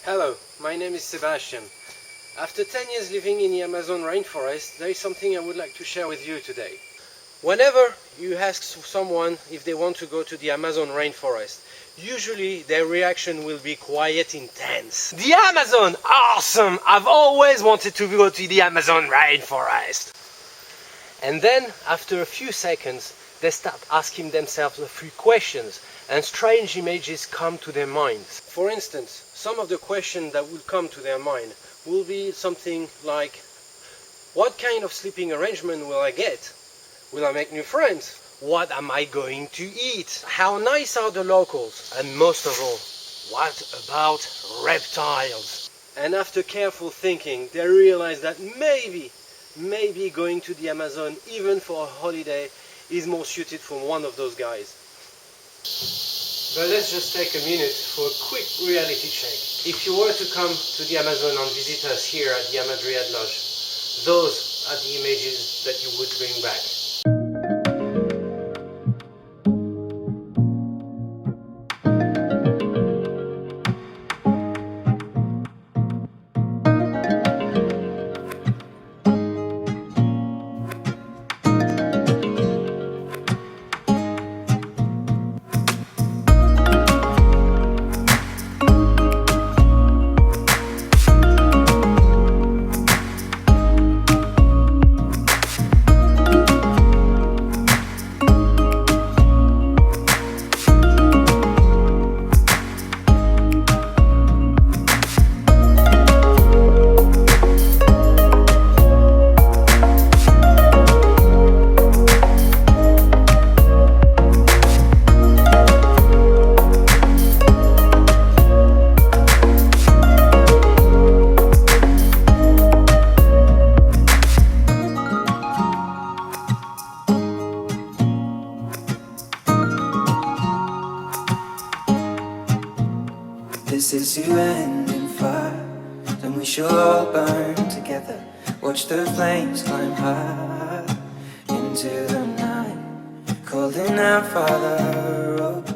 Hello, my name is Sebastian. After 10 years living in the Amazon rainforest, there is something I would like to share with you today. Whenever you ask someone if they want to go to the Amazon rainforest, usually their reaction will be quite intense. The Amazon! Awesome! I've always wanted to go to the Amazon rainforest! And then, after a few seconds, they start asking themselves a few questions, and strange images come to their minds. For instance, some of the questions that will come to their mind will be something like, what kind of sleeping arrangement will I get? Will I make new friends? What am I going to eat? How nice are the locals? And most of all, what about reptiles? And after careful thinking, they realize that maybe going to the Amazon, even for a holiday, is more suited for one of those guys. But let's just take a minute for a quick reality check. If you were to come to the Amazon and visit us here at the Hamadryade Lodge, those are the images that you would bring back. This is you and in fire, then we shall all burn together. Watch the flames climb high into the night, calling out, Father, oh.